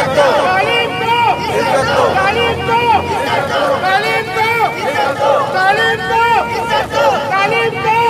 तालीम को तालीम को तालीम को तालीम को तालीम को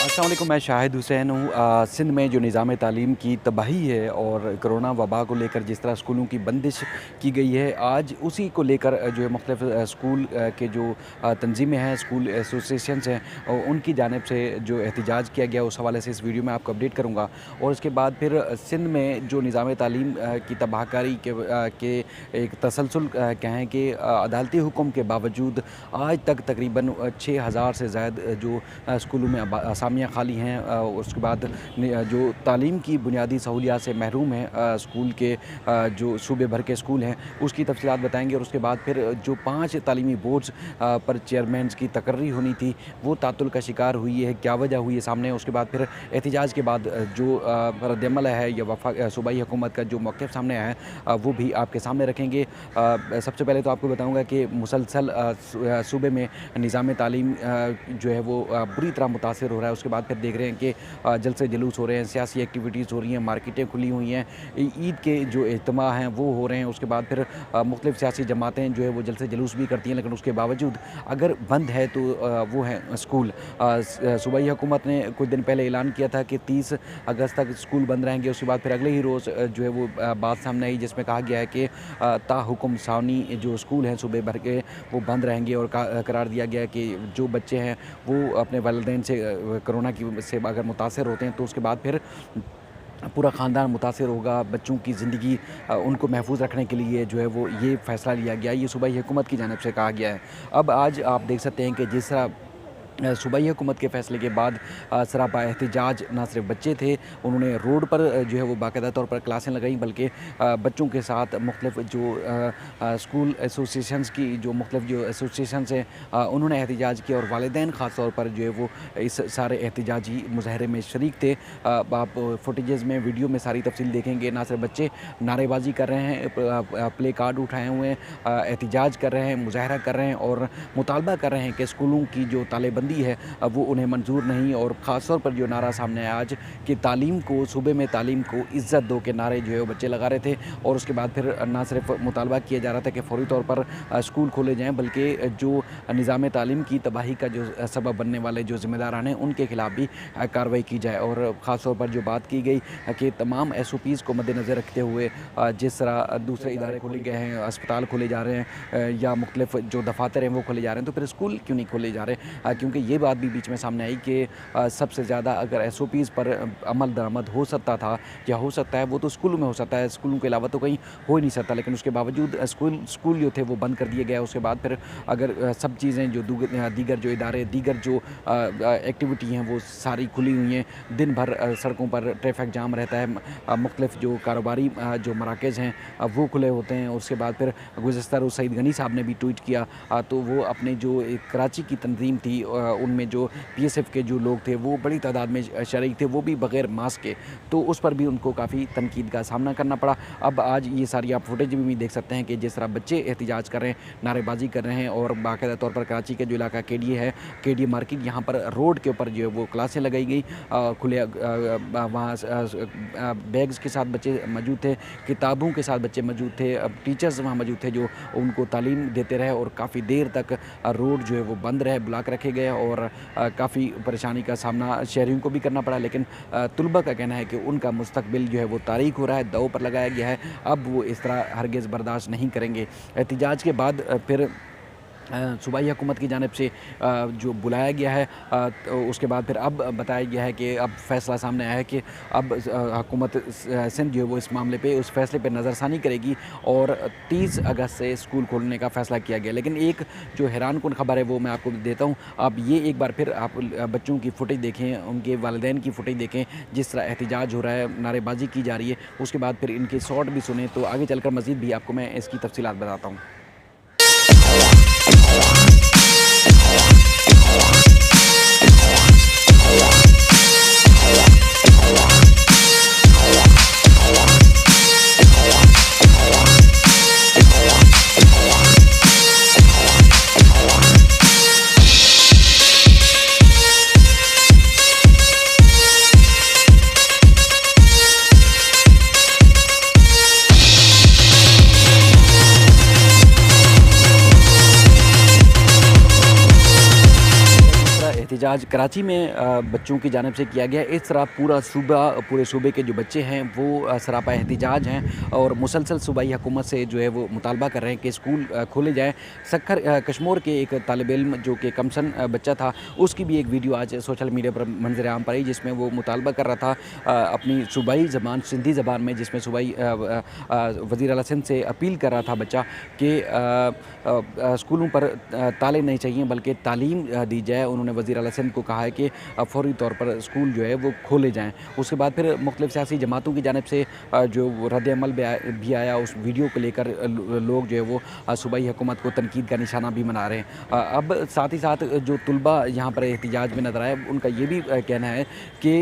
अस्सलामुअलैकुम, मैं शाहिद हुसैन हूँ। सिंध में जो निज़ाम तालीम की तबाही है और कोरोना वबा को लेकर जिस तरह स्कूलों की बंदिश की गई है, आज उसी को लेकर जो है मुख्तलिफ स्कूल के जो तंजीमें हैं, स्कूल एसोसिएशंस हैं, उनकी जानिब से जो एहतजाज किया गया, उस हवाले से इस वीडियो में आपको अपडेट करूँगा। और उसके बाद फिर सिंध में जो निज़ाम तालीम की तबाहकारी के एक तसलसल कहें कि अदालती हुक्म के बावजूद आज तक तकरीबन 6000 से ज़ायद जो स्कूलों में असामियाँ खाली हैं। उसके बाद जो तालीम की बुनियादी सहूलियात से महरूम हैं स्कूल के जो सूबे भर के स्कूल हैं, उसकी तफसीलात बताएंगे। और उसके बाद फिर जो 5 तालीमी बोर्ड्स पर चेयरमैन की तकर्री होनी थी, वो तातुल का शिकार हुई है, क्या वजह हुई है सामने। उसके बाद फिर एहतजाज के बाद जो रद्दअमल है या सूबाई हुकूमत का जो मौक़िफ़ सामने आया है, वो भी आपके सामने रखेंगे। सबसे पहले तो आपको बताऊँगा कि मुसलसल सूबे में निज़ाम तालीम जो है वो बुरी तरह मुतासिर हो रहा है। उसके बाद फिर देख रहे हैं कि जलसे जुलूस हो रहे हैं, सियासी एक्टिविटीज़ हो रही हैं, मार्केटें खुली हुई हैं, ईद के जो इज्तिमा हैं वो हो रहे हैं। उसके बाद फिर मुख्तलिफ सियासी जमातें जो है वो जलसे जुलूस भी करती हैं, लेकिन उसके बावजूद अगर बंद है तो वो हैं स्कूल। सूबाई हुकूमत ने कुछ दिन पहले ऐलान किया था कि 30 अगस्त तक स्कूल बंद रहेंगे। उसके बाद फिर अगले ही रोज़ जो है वो बात सामने आई, जिसमें कहा गया है कि ताहुकुम सानी जो स्कूल हैं सूबे भर के, वो बंद रहेंगे। और करार दिया गया है कि जो बच्चे हैं वो अपने वालिदैन से कोरोना की से अगर मुतासिर होते हैं तो उसके बाद फिर पूरा ख़ानदान मुतासिर होगा। बच्चों की ज़िंदगी उनको महफूज रखने के लिए जो है वो ये फ़ैसला लिया गया, ये सूबाई हुकूमत की जानिब से कहा गया है। अब आज आप देख सकते हैं कि जिस तरह सूबाई हुकूमत के फ़ैसले के बाद सरापा एहतजाज ना सिर्फ बच्चे थे, उन्होंने रोड पर जो है वो बाकायदा तौर पर क्लासें लगाई, बल्कि बच्चों के साथ मुख्तलिफ जो स्कूल एसोसिएशंस की जो मुख्तलिफ जो एसोसिएशंस हैं, उन्होंने एहतजाज किया। और वालिदैन ख़ास तौर पर जो है वो इस सारे एहतजाजी मुजाहरे में शरीक थे। आप फुटेजेस में, वीडियो में सारी तफसील देखेंगे। ना सिर्फ बच्चे नारेबाजी कर रहे हैं, प्ले कार्ड उठाए हुए हैं, एहतजाज कर रहे हैं, मुजाहरा कर रहे हैं और मुतालबा कर रहे हैं कि स्कूलों की जो तालेबंदी है वो उन्हें मंजूर नहीं। और ख़ास तौर पर जो नारा सामने आया आज कि तालीम को, सूबे में तालीम को इज़्ज़त दो के नारे जो है वो बच्चे लगा रहे थे। और उसके बाद फिर ना सिर्फ मुतालबा किया जा रहा था कि फ़ौरी तौर पर स्कूल खोले जाएँ, बल्कि जो निज़ाम तालीम की तबाही का जो सबब बनने वाले जो ज़िम्मेदारान हैं, उनके ख़िलाफ़ भी कार्रवाई की जाए। और ख़ास तौर पर जो बात की गई कि तमाम SOPs को मद्देनज़र रखते हुए जिस तरह दूसरे इदारे खोले गए हैं, अस्पताल खोले जा रहे हैं या मुख्तलिफ जो दफातर हैं वो खोले जा रहे हैं, तो फिर स्कूल क्यों नहीं खोले जा रहे? क्योंकि ये बात भी बीच में सामने आई कि सबसे ज़्यादा अगर SOPs पर अमल दरामद हो सकता था या हो सकता है, वो तो स्कूलों में हो सकता है, स्कूलों के अलावा तो कहीं हो ही नहीं सकता। लेकिन उसके बावजूद स्कूल जो थे वो बंद कर दिए गए। उसके बाद फिर अगर सब चीज़ें जो दीगर जो इदारे, दीगर जो एक्टिविटी हैं वो सारी खुली हुई हैं, दिन भर सड़कों पर ट्रैफिक जाम रहता है, मुख्तलिफ जो कारोबारी जो मराकज़ हैं वो खुले होते हैं। उसके बाद फिर गुज़श्ता रोज़ सईद गनी साहब ने भी ट्वीट किया, तो वो अपने जो एक कराची की तंजीम थी, उनमें जो PSF के जो लोग थे वो बड़ी तादाद में शरीक थे, वो भी बग़ैर मास्क के, तो उस पर भी उनको काफ़ी तनकीद का सामना करना पड़ा। अब आज ये सारी आप फुटेज में भी देख सकते हैं कि जिस तरह बच्चे एहतजाज कर रहे हैं, नारेबाजी कर रहे हैं। और बाकायदा तौर पर कराची का जो इलाका KDA है, KDA मार्केट, यहाँ पर रोड के ऊपर जो है वो क्लासें लगाई गई, खुले वहाँ बैग्स के साथ बच्चे मौजूद थे, किताबों के साथ बच्चे मौजूद थे, टीचर्स वहाँ मौजूद थे जो उनको तालीम देते रहे। और काफ़ी देर तक रोड जो है वो बंद रहे, ब्लॉक रखे गए और काफ़ी परेशानी का सामना शहरियों को भी करना पड़ा। लेकिन तुलबा का कहना है कि उनका मुस्तकबिल जो है वो तारीख हो रहा है, दाव पर लगाया गया है। अब वो इस तरह हरगिज़ बर्दाश्त नहीं करेंगे। एहतजाज के बाद फिर सूबाई हुकूमत की जानिब से जो बुलाया गया है, तो उसके बाद फिर अब बताया गया है कि अब फ़ैसला सामने आया है कि अब हुकूमत सिंध जो है वो इस मामले पे, उस फ़ैसले पे नज़रसानी करेगी और 30 अगस्त से स्कूल खोलने का फ़ैसला किया गया। लेकिन एक जो हैरानकुन ख़बर है वो मैं आपको देता हूँ। आप ये एक बार फिर आप बच्चों की फ़ुटेज देखें, उनके वालिदैन की फ़ुटेज देखें, जिस तरह एहतजाज हो रहा है, नारेबाजी की जा रही है। उसके बाद फिर इनके शॉट भी सुने, तो आगे चलकर मज़ीद भी आपको मैं इसकी तफसीलात बताता हूँ। एहतिजाज कराची में बच्चों की जानिब से किया गया। इस तरह पूरे सूबे के जो बच्चे हैं वो सरापा एहतिजाज हैं और मुसलसल सूबाई हुकूमत से जो है वो मुतालबा कर रहे हैं कि स्कूल खोले जाएँ। सक्खर कश्मीर के एक तालिब इल्म जो कि कमसन बच्चा था, उसकी भी एक वीडियो आज सोशल मीडिया पर मंजर आम पर आई, जिसमें वो मुतालबा कर रहा था अपनी सूबाई ज़बान सिंधी ज़बान में, जिसमें सूबाई वज़ीर आला सिंध से अपील कर रहा था बच्चा कि स्कूलों पर ताले नहीं चाहिए बल्कि तालीम दी जाए। उन्होंने वज़ीर आला सिंध को कहा है कि फ़ौरी तौर पर स्कूल जो है वो खोले जाएँ। उसके बाद फिर मुख्तलिफ़ सियासी जमातों की जानिब से जो रद्द-ए-अमल भी आया उस वीडियो को लेकर लोग जो है वो सूबाई हुकूमत को तनकीद का निशाना भी बना रहे हैं। अब साथ ही साथ जो तुलबा यहाँ पर एहतिजाज में नज़र आए, उनका ये भी कहना है कि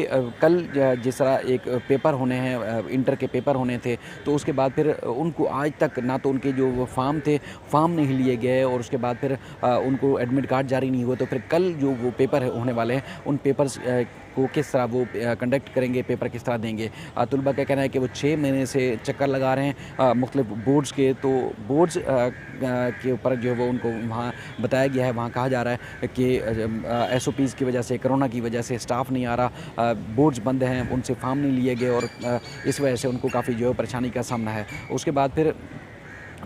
कल जिस तरह एक पेपर होने हैं, इंटर के पेपर होने थे, तो उसके बाद फिर उनको आज तक ना तो उनके जो फॉर्म थे, फॉर्म नहीं लिए गए और उसके बाद फिर उनको एडमिट कार्ड जारी नहीं हुआ। तो फिर कल जो वो पेपर होने वाले हैं, उन पेपर्स को किस तरह वो कंडक्ट करेंगे, पेपर किस तरह देंगे। तुलबा का कहना है कि वो 6 महीने से चक्कर लगा रहे हैं मुख्तलिफ बोर्ड्स के, तो बोर्ड्स के ऊपर जो है वो उनको वहाँ बताया गया है, वहाँ कहा जा रहा है कि SOPs की वजह से, कोरोना की वजह से स्टाफ नहीं आ रहा, बोर्ड्स बंद हैं, उनसे फॉर्म नहीं लिए गए और इस वजह से उनको काफ़ी जो है परेशानी का सामना है। उसके बाद फिर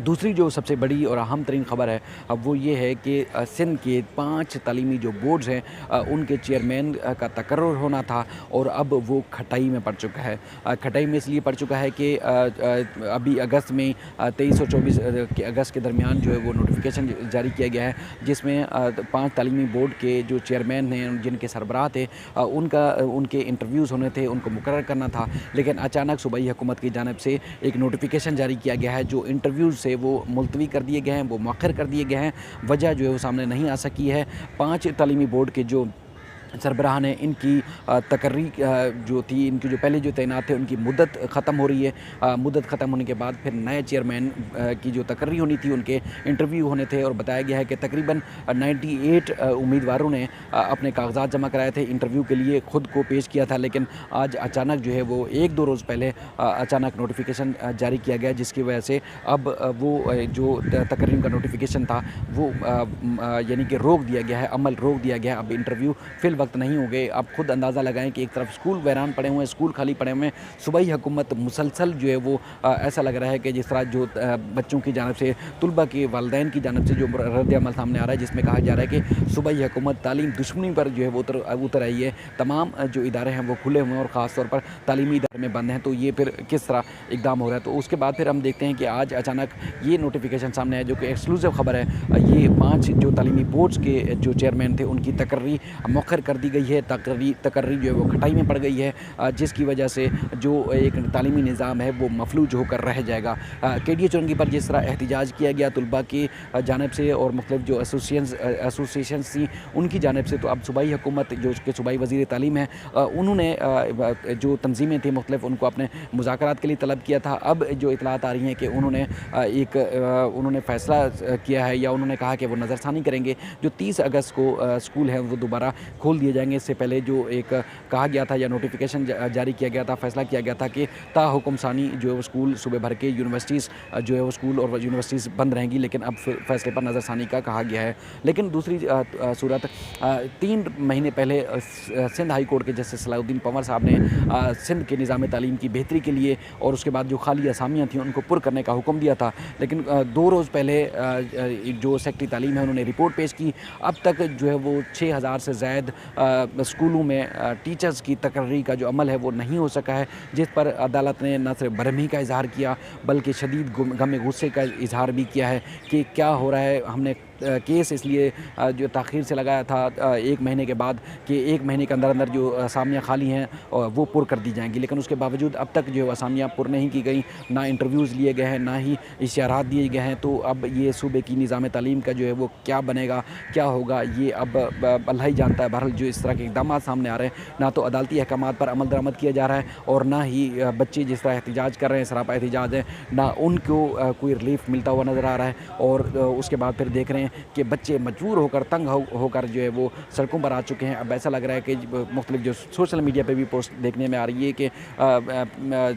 दूसरी जो सबसे बड़ी और अहम तरीन ख़बर है अब वो ये है कि सिंध के 5 तालीमी जो बोर्ड्स हैं उनके चेयरमैन का तकर्रुर होना था और अब वो खटाई में पड़ चुका है। खटाई में इसलिए पड़ चुका है कि अभी अगस्त में 23 और 24 के अगस्त के दरमियान जो है वो नोटिफिकेशन जारी किया गया है, जिसमें 5 तालीमी बोर्ड के जो चेयरमैन हैं, जिनके सरबराह थे, उनके इंटरव्यूज़ होने थे, उनको मुकर्रर करना था। लेकिन अचानक सूबाई हुकूमत की जानिब से एक नोटिफिकेशन जारी किया गया है, जो इंटरव्यूज़ से वो मुलतवी कर दिए गए हैं, वो मौखर कर दिए गए हैं। वजह जो है वो सामने नहीं आ सकी है। 5 तालीमी बोर्ड के जो सरबराह ने इनकी तकर्री जो थी, इनकी जो पहले जो तैनात थे उनकी मुद्दत ख़त्म हो रही है। मुद्दत ख़त्म होने के बाद फिर नए चेयरमैन की जो तकर्री होनी थी, उनके इंटरव्यू होने थे और बताया गया है कि तकरीबन 98 उम्मीदवारों ने अपने कागजात जमा कराए थे, इंटरव्यू के लिए ख़ुद को पेश किया था। लेकिन आज अचानक जो है वो 1-2 रोज़ पहले अचानक नोटिफिकेशन जारी किया गया, जिसकी वजह से अब वो जो तकर्री का नोटिफिकेशन था वो यानी कि रोक दिया गया है, अमल रोक दिया गया है। अब इंटरव्यू फिल वक्त नहीं हो गए। आप खुद अंदाज़ा लगाएं कि एक तरफ स्कूल वैरान पड़े हुए हैं, स्कूल खाली पड़े हुए हैं, सूबाई हुकूमत मुसलसल जो है वो ऐसा लग रहा है कि जिस तरह जो बच्चों की जानिब से, तुलबा के वालिदैन की जानिब से जो रद्द-ए-अमल सामने आ रहा है, जिसमें कहा जा रहा है कि सूबाई हुकूमत तालीम दुश्मनी पर जो है वो उतर आई है। तमाम जो इदारे हैं वो खुले हुए हैं और ख़ास तौर पर तालीमी इदारे में बंद हैं। तो ये फिर किस तरह इक़दाम हो रहा है। तो उसके बाद फिर हम देखते हैं कि आज अचानक ये नोटिफिकेशन सामने है, जो कि एक्सक्लूसिव ख़बर है। ये 5 जो तालीमी बोर्ड्स के जो चेयरमैन थे उनकी तकर्री मौखर कर दी गई है। तकर्री जो है वो खटाई में पड़ गई है, जिसकी वजह से जो एक तालीमी निज़ाम है वो मफलूज होकर रह जाएगा। KDA चुरंगी पर जिस तरह एहतिजाज किया गया तुलबा की जानिब से और मुख्तलिफ जो एसोसिएशन थी उनकी जानिब से, तो अब सूबाई हुकूमत जो उसके सूबाई वज़ीर तालीम है, उन्होंने जो तंजीमें थी मुख्तलिफ, उनको अपने मुज़ाकरात के लिए तलब किया था। अब जो इतलात आ रही हैं कि उन्होंने फ़ैसला किया है या उन्होंने कहा कि वो नज़रसानी करेंगे, जो 30 अगस्त को स्कूल हैं वो दोबारा खोल दिए जाएंगे। इससे पहले जो एक कहा गया था या नोटिफिकेशन जारी किया गया था, फ़ैसला किया गया था कि ता हुक्म सानी जो है वो स्कूल सूबे भर के यूनिवर्सिटीज़ जो है वो स्कूल और यूनिवर्सिटीज़ बंद रहेंगी, लेकिन अब फैसले पर नज़रसानी का कहा गया है। लेकिन दूसरी सूरत 3 महीने पहले सिंध हाई कोर्ट के जस्टिस सलाउद्दीन पंवर साहब ने सिंध के निज़ाम तालीम की बेहतरी के लिए और उसके बाद जो खाली असामियाँ थी उनको पुर करने का हुक्म दिया था। लेकिन 2 रोज़ पहले जो सेक्रेटरी तालीम है उन्होंने रिपोर्ट पेश की। अब तक जो है वो 6000 से ज़ायद स्कूलों में टीचर्स की तकर्री का जो अमल है वो नहीं हो सका है, जिस पर अदालत ने न सिर्फ बरहमी का इजहार किया बल्कि शदीद गम गुस्से का इजहार भी किया है कि क्या हो रहा है। हमने केस इसलिए जो ताख़ीर से लगाया था 1 महीने के बाद कि 1 महीने के अंदर अंदर जो असामियाँ खाली हैं वो पुर कर दी जाएंगी, लेकिन उसके बावजूद अब तक जो असामियाँ पुर नहीं की गई, ना इंटरव्यूज़ लिए गए हैं, ना ही इशारात दिए गए हैं। तो अब ये सूबे की निज़ाम तालीम का जो है वो क्या बनेगा, क्या होगा, ये अब अल्लाह ही जानता है। बहरहाल जो इस तरह के इक़दाम सामने आ रहे हैं, ना तो अदालती अहकामात पर अमल दरामद किया जा रहा है और ना ही बच्चे जिस तरह एहतिजाज कर रहे हैं, सरापा एहतिजाज है, ना उनको कोई रिलीफ मिलता हुआ नज़र आ रहा है। और उसके बाद फिर देख रहे हैं कि बच्चे मजबूर होकर तंग होकर जो है वो सड़कों पर आ चुके हैं। अब ऐसा लग रहा है कि मुख्तलिफ जो सोशल मीडिया पे भी पोस्ट देखने में आ रही है कि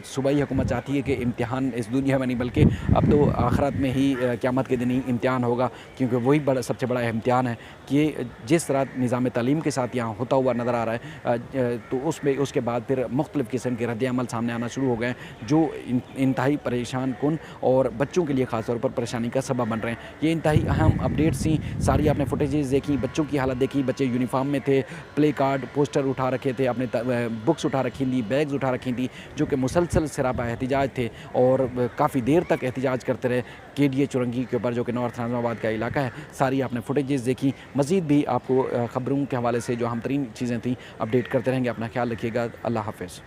सूबाई हुकूमत चाहती है कि इम्तिहान इस दुनिया में नहीं बल्कि अब तो आखिरत में ही क़यामत के दिन ही इम्तिहान होगा, क्योंकि वही सबसे बड़ा इम्तिहान है कि जिस तरह निज़ाम तालीम के साथ यहाँ होता हुआ नज़र आ रहा है, तो उसके बाद फिर मुख्तलिफ़ किस्म के रद्द-ए-अमल सामने आना शुरू हो गए जो इंतहाई परेशान कुन और बच्चों के लिए ख़ास तौर पर परेशानी का सबब बन रहे हैं। ये इंतहाई अहम अपडेट्स थी, सारी आपने फुटेजेस देखी, बच्चों की हालत देखी, बच्चे यूनिफॉर्म में थे, प्ले कार्ड पोस्टर उठा रखे थे, अपने बुक्स उठा रखी थी, बैग्स उठा रखी थी, जो कि मुसलसल सरापा एहतिजाज थे और काफ़ी देर तक एहतिजाज करते रहे केडीए चुरंगी के ऊपर, जो कि नॉर्थ नाज़िमाबाद का इलाका है। सारी आपने फुटेजेस देखी। मज़ीद भी आपको ख़बरों के हवाले से जो अहम तरीन चीज़ें थी अपडेट करते रहेंगे। अपना ख्याल रखिएगा। अल्लाह हाफ़िज़।